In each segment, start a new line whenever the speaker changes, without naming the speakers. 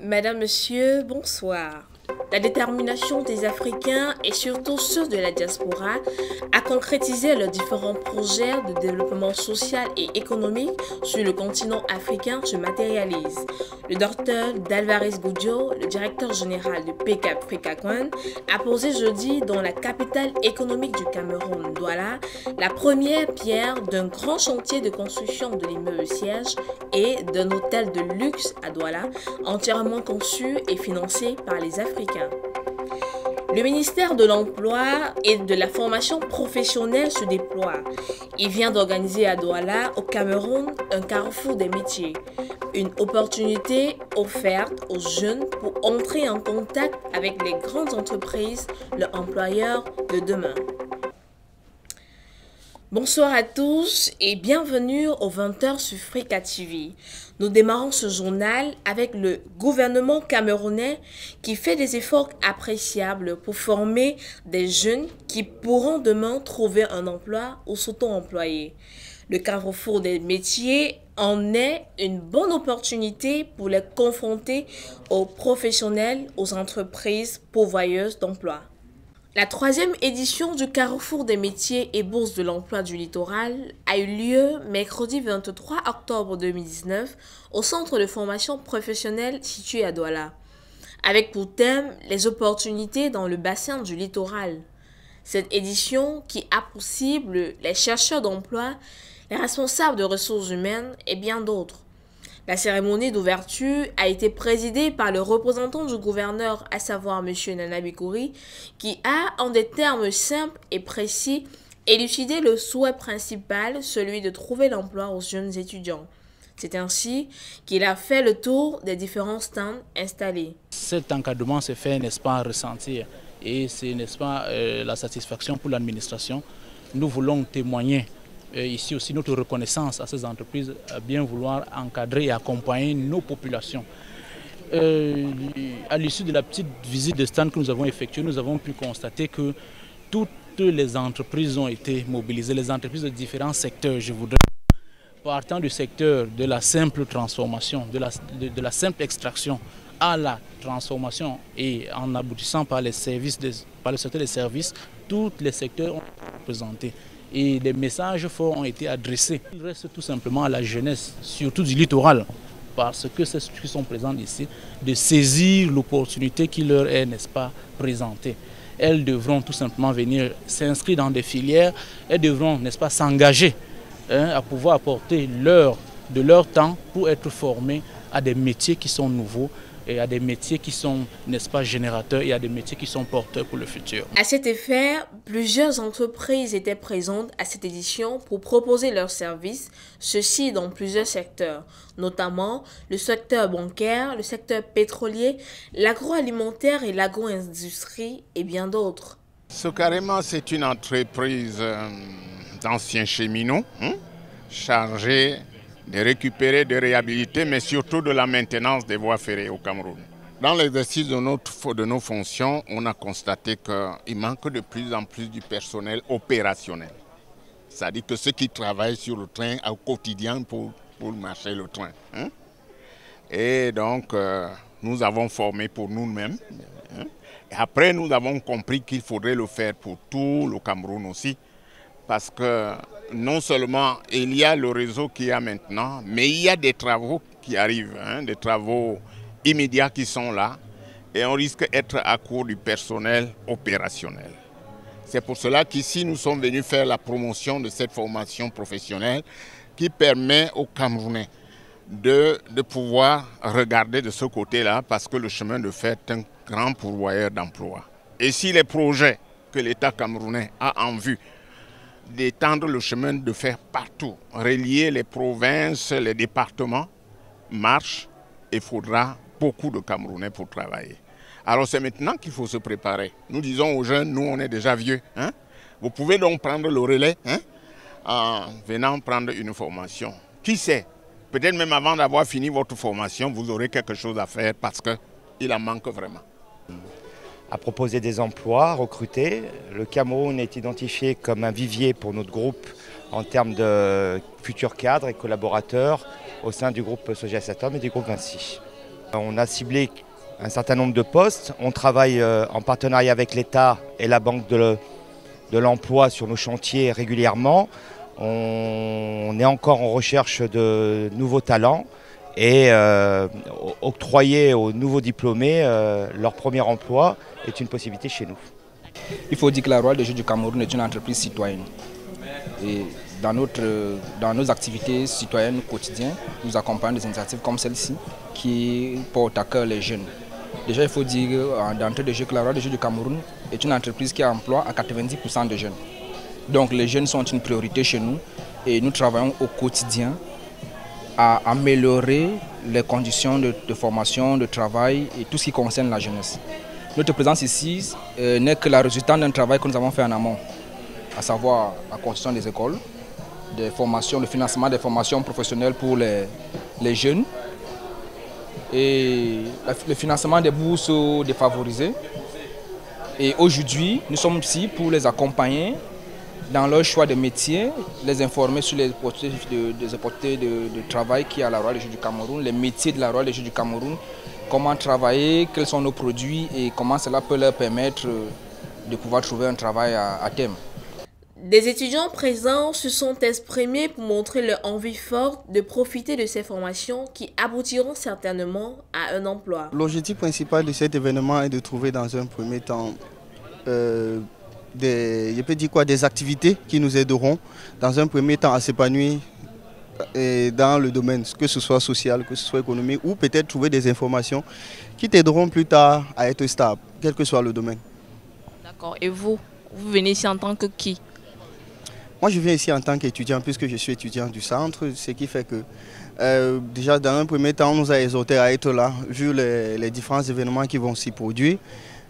Madame, Monsieur, bonsoir. La détermination des Africains et surtout ceux de la diaspora à concrétiser leurs différents projets de développement social et économique sur le continent africain se matérialise. Le docteur Dalvarez Goudio, le directeur général de PK Africacoin, a posé jeudi dans la capitale économique du Cameroun, Douala, la première pierre d'un grand chantier de construction de l'immeuble siège et d'un hôtel de luxe à Douala, entièrement conçu et financé par les Africains. Le ministère de l'Emploi et de la formation professionnelle se déploie. Il vient d'organiser à Douala, au Cameroun, un carrefour des métiers. Une opportunité offerte aux jeunes pour entrer en contact avec les grandes entreprises, leurs employeurs de demain. Bonsoir à tous et bienvenue au 20h sur Frika TV. Nous démarrons ce journal avec le gouvernement camerounais qui fait des efforts appréciables pour former des jeunes qui pourront demain trouver un emploi ou s'auto-employer. Le carrefour des métiers en est une bonne opportunité pour les confronter aux professionnels, aux entreprises pourvoyeuses d'emploi. La 3e édition du Carrefour des métiers et bourses de l'emploi du littoral a eu lieu mercredi 23 octobre 2019 au centre de formation professionnelle situé à Douala, avec pour thème les opportunités dans le bassin du littoral. Cette édition qui a pour cible les chercheurs d'emploi, les responsables de ressources humaines et bien d'autres. La cérémonie d'ouverture a été présidée par le représentant du gouverneur, à savoir M. Nana Bikouri, qui a, en des termes simples et précis, élucidé le souhait principal, celui de trouver l'emploi aux jeunes étudiants. C'est ainsi qu'il a fait le tour des différents stands installés.
Cet encadrement se fait, n'est-ce pas, ressentir et c'est, n'est-ce pas, la satisfaction pour l'administration. Nous voulons témoigner ici aussi notre reconnaissance à ces entreprises à bien vouloir encadrer et accompagner nos populations. À l'issue de la petite visite de stand que nous avons effectuée, nous avons pu constater que toutes les entreprises ont été mobilisées, les entreprises de différents secteurs. Je voudrais, partant du secteur de la simple transformation, de la simple extraction à la transformation et en aboutissant par les services, par le secteur des services, tous les secteurs ont été représentés. Et des messages forts ont été adressés. Il reste tout simplement à la jeunesse, surtout du littoral, parce que c'est ceux qui sont présents ici, de saisir l'opportunité qui leur est, n'est-ce pas, présentée. Elles devront tout simplement venir s'inscrire dans des filières, elles devront, n'est-ce pas, s'engager à pouvoir apporter de leur temps pour être formées à des métiers qui sont nouveaux, et à des métiers qui sont, n'est-ce pas, générateurs et à des métiers qui sont porteurs pour le futur.
À cet effet, plusieurs entreprises étaient présentes à cette édition pour proposer leurs services, ceci dans plusieurs secteurs, notamment le secteur bancaire, le secteur pétrolier, l'agroalimentaire et l'agro-industrie et bien d'autres.
Socarema, c'est une entreprise d'anciens cheminots chargée de récupérer, de réhabiliter, mais surtout de la maintenance des voies ferrées au Cameroun. Dans l'exercice de nos fonctions, on a constaté qu'il manque de plus en plus du personnel opérationnel. C'est-à-dire que ceux qui travaillent sur le train au quotidien pour marcher le train. Et donc, nous avons formé pour nous-mêmes. Et après, nous avons compris qu'il faudrait le faire pour tout le Cameroun aussi. Parce que non seulement il y a le réseau qu'il y a maintenant, mais il y a des travaux qui arrivent, des travaux immédiats qui sont là, et on risque d'être à court du personnel opérationnel. C'est pour cela qu'ici nous sommes venus faire la promotion de cette formation professionnelle qui permet aux Camerounais de pouvoir regarder de ce côté-là, parce que le chemin de fer est un grand pourvoyeur d'emplois. Et si les projets que l'État camerounais a en vue d'étendre le chemin de fer partout, relier les provinces, les départements, marche, il faudra beaucoup de Camerounais pour travailler. Alors c'est maintenant qu'il faut se préparer. Nous disons aux jeunes, nous on est déjà vieux. Vous pouvez donc prendre le relais en venant prendre une formation. Qui sait, peut-être même avant d'avoir fini votre formation, vous aurez quelque chose à faire parce qu'il en manque vraiment.
À proposer des emplois, recruter. Le Cameroun est identifié comme un vivier pour notre groupe en termes de futurs cadres et collaborateurs au sein du groupe Sogea Satom et du groupe Vinci. On a ciblé un certain nombre de postes. On travaille en partenariat avec l'État et la Banque de l'Emploi sur nos chantiers régulièrement. On est encore en recherche de nouveaux talents et octroyer aux nouveaux diplômés leur premier emploi est une possibilité chez nous.
Il faut dire que la Royale des Jeux du Cameroun est une entreprise citoyenne. Et dans nos activités citoyennes quotidiennes, nous accompagnons des initiatives comme celle-ci qui portent à cœur les jeunes. Déjà, il faut dire d'entrée de jeu que la Royale des Jeux du Cameroun est une entreprise qui emploie à 90% de jeunes. Donc les jeunes sont une priorité chez nous et nous travaillons au quotidien à améliorer les conditions de formation, de travail et tout ce qui concerne la jeunesse. Notre présence ici n'est que la résultante d'un travail que nous avons fait en amont, à savoir la construction des écoles, des formations, le financement des formations professionnelles pour les jeunes et le financement des bourses défavorisées. Et aujourd'hui, nous sommes ici pour les accompagner dans leur choix de métier, les informer sur les opportunités de travail qu'il y a à la Royale des Jeux du Cameroun, les métiers de la Royale des Jeux du Cameroun, comment travailler, quels sont nos produits et comment cela peut leur permettre de pouvoir trouver un travail à terme.
Des étudiants présents se sont exprimés pour montrer leur envie forte de profiter de ces formations qui aboutiront certainement à un emploi.
L'objectif principal de cet événement est de trouver dans un premier temps des activités qui nous aideront dans un premier temps à s'épanouir dans le domaine, que ce soit social, que ce soit économique, ou peut-être trouver des informations qui t'aideront plus tard à être stable, quel que soit le domaine.
D'accord. Et vous venez ici en tant que qui?
Moi, je viens ici en tant qu'étudiant, puisque je suis étudiant du centre, ce qui fait que déjà dans un premier temps, on nous a exhortés à être là, vu les différents événements qui vont s'y produire,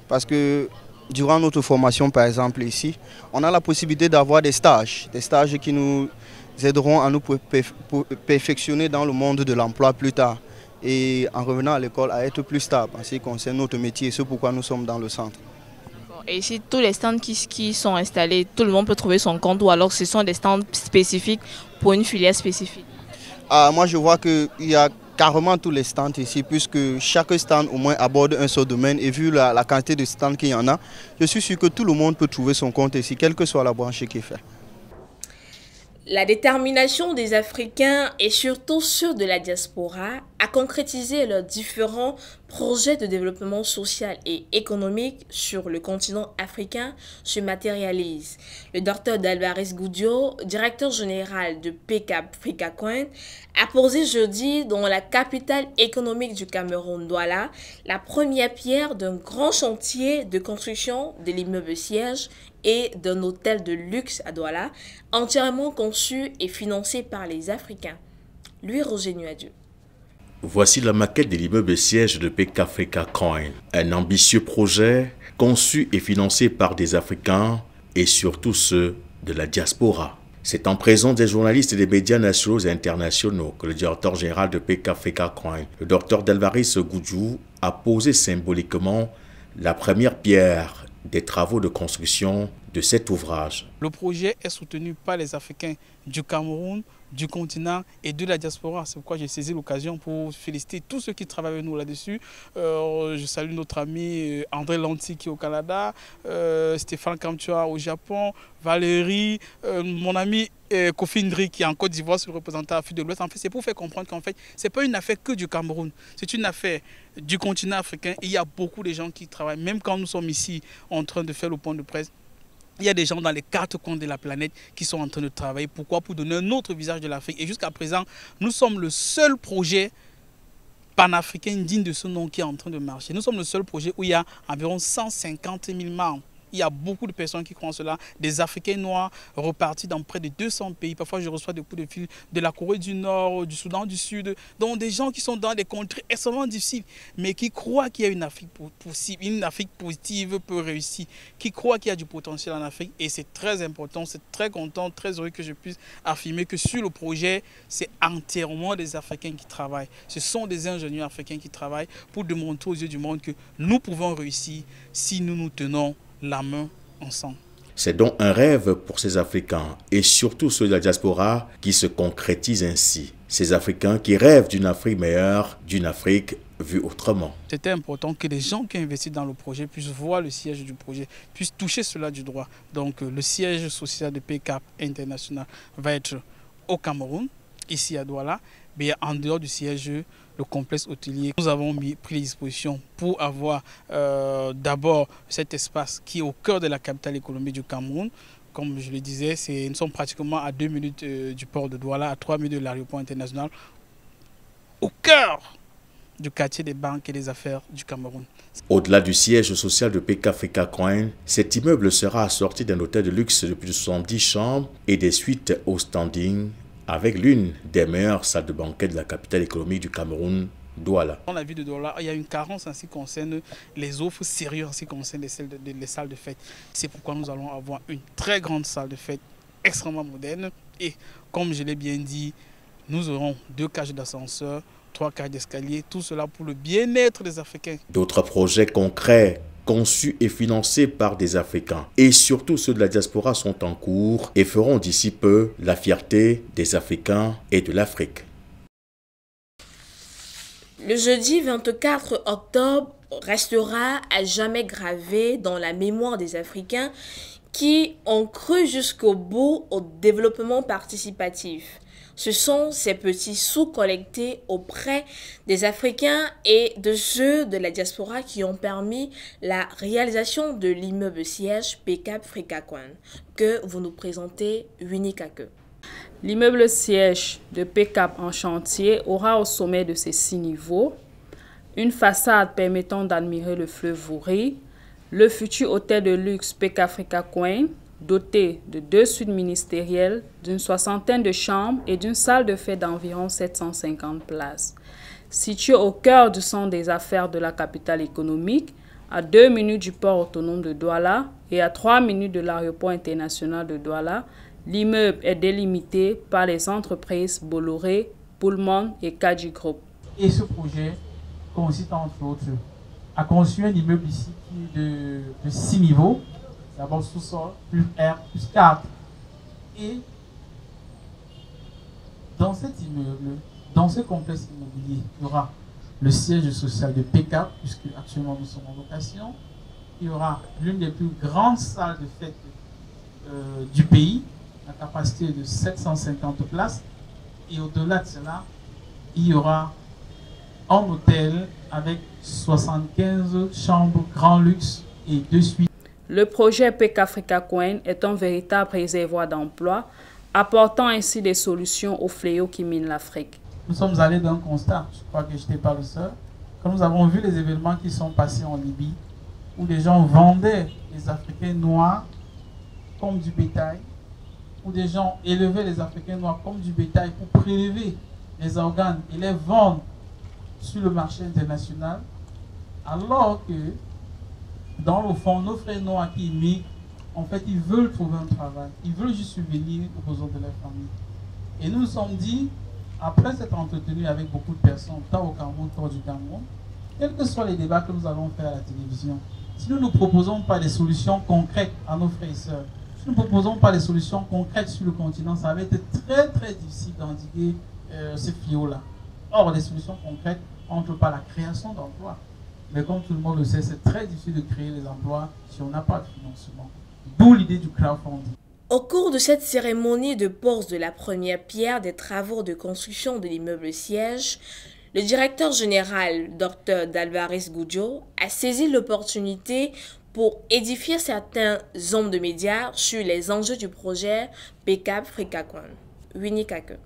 parce que durant notre formation, par exemple ici, on a la possibilité d'avoir des stages qui nous aideront à nous perfectionner dans le monde de l'emploi plus tard et en revenant à l'école à être plus stable en ce qui concerne notre métier et c'est pourquoi nous sommes dans le centre.
Et ici, tous les stands qui sont installés, tout le monde peut trouver son compte ou alors ce sont des stands spécifiques pour une filière spécifique?
Moi, je vois qu'il y a carrément tous les stands ici, puisque chaque stand au moins aborde un seul domaine et vu la quantité de stands qu'il y en a, je suis sûr que tout le monde peut trouver son compte ici, quelle que soit la branche qui est faite.
La détermination des Africains et surtout ceux de la diaspora à concrétiser leurs différents projets de développement social et économique sur le continent africain se matérialise. Le Dr Delvaris Goudio, directeur général de PK Africa Coin, a posé jeudi dans la capitale économique du Cameroun, Douala, la première pierre d'un grand chantier de construction de l'immeuble siège et d'un hôtel de luxe à Douala, entièrement conçu et financé par les Africains. Lui, Roger Nuadieu.
Voici la maquette de l'immeuble siège de PK Africa Coin, un ambitieux projet conçu et financé par des Africains et surtout ceux de la diaspora. C'est en présence des journalistes et des médias nationaux et internationaux que le directeur général de PK Africa Coin, le Dr Delvaris Goudio, a posé symboliquement la première pierre des travaux de construction de cet ouvrage.
Le projet est soutenu par les Africains du Cameroun, du continent et de la diaspora. C'est pourquoi j'ai saisi l'occasion pour féliciter tous ceux qui travaillent avec nous là-dessus. Je salue notre ami André Lanti qui est au Canada, Stéphane Kamtua au Japon, Valérie, mon ami Kofi Ndri qui est en Côte d'Ivoire, le représentant Afrique de l'Ouest. En fait, c'est pour faire comprendre qu'en fait, ce n'est pas une affaire que du Cameroun, c'est une affaire du continent africain. Et il y a beaucoup de gens qui travaillent, même quand nous sommes ici en train de faire le point de presse. Il y a des gens dans les 4 coins de la planète qui sont en train de travailler. Pourquoi? Pour donner un autre visage de l'Afrique. Et jusqu'à présent, nous sommes le seul projet panafricain digne de ce nom qui est en train de marcher. Nous sommes le seul projet où il y a environ 150 000 membres. Il y a beaucoup de personnes qui croient en cela, des Africains noirs repartis dans près de 200 pays. Parfois, je reçois des coups de fil de la Corée du Nord, du Soudan du Sud, donc des gens qui sont dans des contrées extrêmement difficiles, mais qui croient qu'il y a une Afrique possible, une Afrique positive peut réussir, qui croient qu'il y a du potentiel en Afrique. Et c'est très important, c'est très content, très heureux que je puisse affirmer que sur le projet, c'est entièrement des Africains qui travaillent. Ce sont des ingénieurs africains qui travaillent pour démontrer aux yeux du monde que nous pouvons réussir si nous nous tenons la main ensemble.
C'est donc un rêve pour ces Africains et surtout ceux de la diaspora qui se concrétisent ainsi. Ces Africains qui rêvent d'une Afrique meilleure, d'une Afrique vue autrement.
C'était important que les gens qui investissent dans le projet puissent voir le siège du projet, puissent toucher cela du droit. Donc le siège social de PCAP International va être au Cameroun, ici à Douala, mais en dehors du siège, le complexe hôtelier. Nous avons pris les dispositions pour avoir d'abord cet espace qui est au cœur de la capitale économique du Cameroun. Comme je le disais, nous sommes pratiquement à 2 minutes du port de Douala, à 3 minutes de l'aéroport international, au cœur du quartier des banques et des affaires du Cameroun.
Au-delà du siège social de PK Africa Coin, cet immeuble sera assorti d'un hôtel de luxe de plus de 70 chambres et des suites au standing avec l'une des meilleures salles de banquet de la capitale économique du Cameroun, Douala.
Dans la ville de Douala, il y a une carence en ce qui concerne les offres sérieuses en ce qui concerne les salles de fête. C'est pourquoi nous allons avoir une très grande salle de fête extrêmement moderne. Et comme je l'ai bien dit, nous aurons 2 cages d'ascenseur, 3 cages d'escalier, tout cela pour le bien-être des Africains.
D'autres projets concrets conçus et financés par des Africains et surtout ceux de la diaspora sont en cours et feront d'ici peu la fierté des Africains et de l'Afrique.
Le jeudi 24 octobre restera à jamais gravé dans la mémoire des Africains qui ont cru jusqu'au bout au développement participatif. Ce sont ces petits sous collectés auprès des Africains et de ceux de la diaspora qui ont permis la réalisation de l'immeuble siège PCAP Africa Coin que vous nous présentez, Winnie Kake.
L'immeuble siège de PCAP en chantier aura au sommet de ses 6 niveaux une façade permettant d'admirer le fleuve Vouri, le futur hôtel de luxe PCAP Africa Coin, doté de 2 suites ministérielles, d'une 60aine de chambres et d'une salle de fête d'environ 750 places. Situé au cœur du centre des affaires de la capitale économique, à 2 minutes du port autonome de Douala et à 3 minutes de l'aéroport international de Douala, l'immeuble est délimité par les entreprises Bolloré, Pullman et Kaji Group.
Et ce projet consiste entre autres à construire un immeuble ici qui est de 6 niveaux. D'abord sous-sol, plus R, plus 4. Et dans cet immeuble, dans ce complexe immobilier, il y aura le siège social de PCAP, puisque actuellement nous sommes en location. Il y aura l'une des plus grandes salles de fête du pays, la capacité de 750 places. Et au-delà de cela, il y aura un hôtel avec 75 chambres grand luxe et 2 suites.
Le projet PCAP Africa Coin est un véritable réservoir d'emplois, apportant ainsi des solutions aux fléaux qui minent l'Afrique.
Nous sommes allés d'un constat, je crois que je n'étais pas le seul, quand nous avons vu les événements qui sont passés en Libye, où les gens vendaient les Africains noirs comme du bétail, où des gens élevaient les Africains noirs comme du bétail pour prélever les organes et les vendre sur le marché international, alors que dans le fond, nos frères noirs qui immigrent, en fait, ils veulent trouver un travail. Ils veulent juste subvenir aux besoins de leur famille. Et nous nous sommes dit, après s'être entretenus avec beaucoup de personnes, tant au Cameroun, tant du Cameroun, quels que soient les débats que nous allons faire à la télévision, si nous ne proposons pas des solutions concrètes à nos frères et sœurs, si nous ne proposons pas des solutions concrètes sur le continent, ça va être très très difficile d'endiguer ces fléaux-là. Or, des solutions concrètes n'entrent pas la création d'emplois. Mais comme tout le monde le sait, c'est très difficile de créer les emplois si on n'a pas de financement. D'où l'idée du crowdfunding.
Au cours de cette cérémonie de pose de la première pierre des travaux de construction de l'immeuble siège, le directeur général, Dr Dalvarez Gudjo, a saisi l'opportunité pour édifier certains hommes de médias sur les enjeux du projet PCAP Africa Coin. Winnie Kake.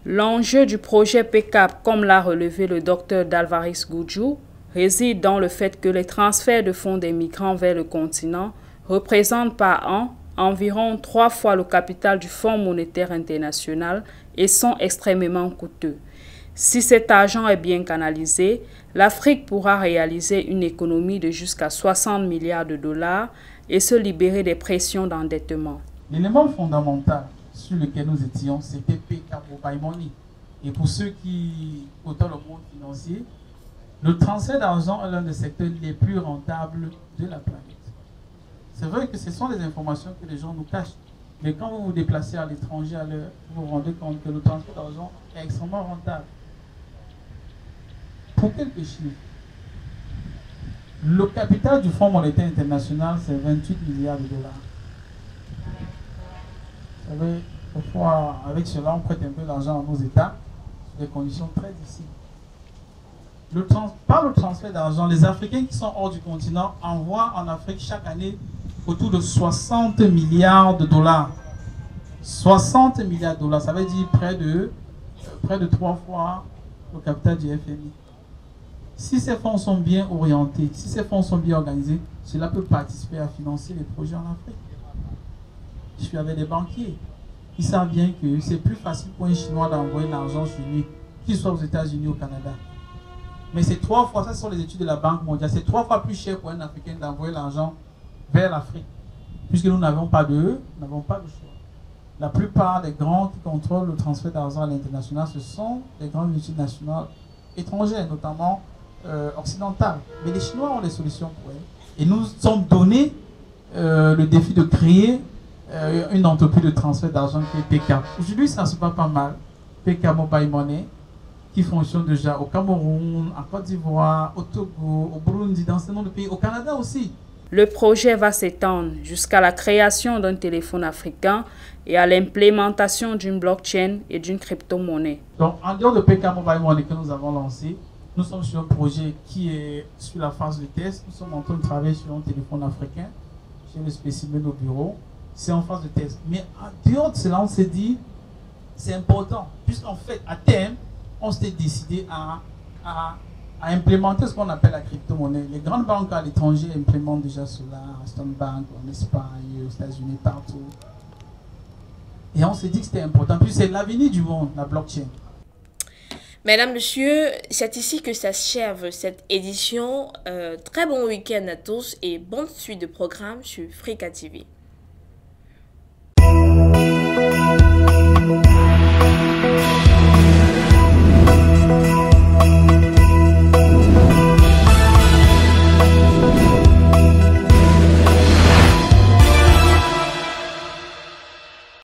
L'enjeu du projet PCAP, comme l'a relevé le Dr Dalvarez Gudjo, réside dans le fait que les transferts de fonds des migrants vers le continent représentent par an environ 3 fois le capital du Fonds monétaire international et sont extrêmement coûteux. Si cet argent est bien canalisé, l'Afrique pourra réaliser une économie de jusqu'à 60 milliards de dollars et se libérer des pressions d'endettement.
L'élément fondamental sur lequel nous étions, c'était PCAP Mobile Money. Et pour ceux qui côtoient le monde financier, le transfert d'argent est l'un des secteurs les plus rentables de la planète. C'est vrai que ce sont des informations que les gens nous cachent. Mais quand vous vous déplacez à l'étranger, vous vous rendez compte que le transfert d'argent est extrêmement rentable. Pour quelques chiffres, le capital du Fonds monétaire international, c'est 28 milliards de dollars. Vous savez, parfois, avec cela, on prête un peu d'argent à nos États, sur des conditions très difficiles. Par le transfert d'argent, les Africains qui sont hors du continent envoient en Afrique chaque année autour de 60 milliards de dollars. 60 milliards de dollars, ça veut dire près de 3 fois le capital du FMI. Si ces fonds sont bien orientés, si ces fonds sont bien organisés, cela peut participer à financer les projets en Afrique. Je suis avec des banquiers. Ils savent bien que c'est plus facile pour un Chinois d'envoyer l'argent chez lui, qu'il soit aux États-Unis ou au Canada. Mais c'est 3 fois, ça ce sont les études de la Banque mondiale, c'est 3 fois plus cher pour un Africain d'envoyer l'argent vers l'Afrique. Puisque nous n'avons pas de choix. La plupart des grands qui contrôlent le transfert d'argent à l'international, ce sont des grandes multinationales étrangères, notamment occidentales. Mais les Chinois ont des solutions pour elles. Et nous sommes donnés le défi de créer une entreprise de transfert d'argent qui est PK. Aujourd'hui, ça se passe pas mal. PK Mobile Money, qui fonctionne déjà au Cameroun, en Côte d'Ivoire, au Togo, au Burundi, dans ce nombre de pays, au Canada aussi.
Le projet va s'étendre jusqu'à la création d'un téléphone africain et à l'implémentation d'une blockchain et d'une crypto-monnaie.
Donc, en dehors de PK Mobile Money que nous avons lancé, nous sommes sur un projet qui est sur la phase de test. Nous sommes en train de travailler sur un téléphone africain. J'ai le spécimen au bureau. C'est en phase de test. Mais en dehors de cela, on s'est dit, c'est important. Puisqu'en fait, à terme, on s'était décidé à implémenter ce qu'on appelle la crypto-monnaie. Les grandes banques à l'étranger implémentent déjà cela, Stone Bank, en Espagne, aux États-Unis, partout. Et on s'est dit que c'était important. Puis c'est l'avenir du monde, la blockchain.
Mesdames, Messieurs, c'est ici que s'achève cette édition. Très bon week-end à tous et bonne suite de programmes sur Africa TV.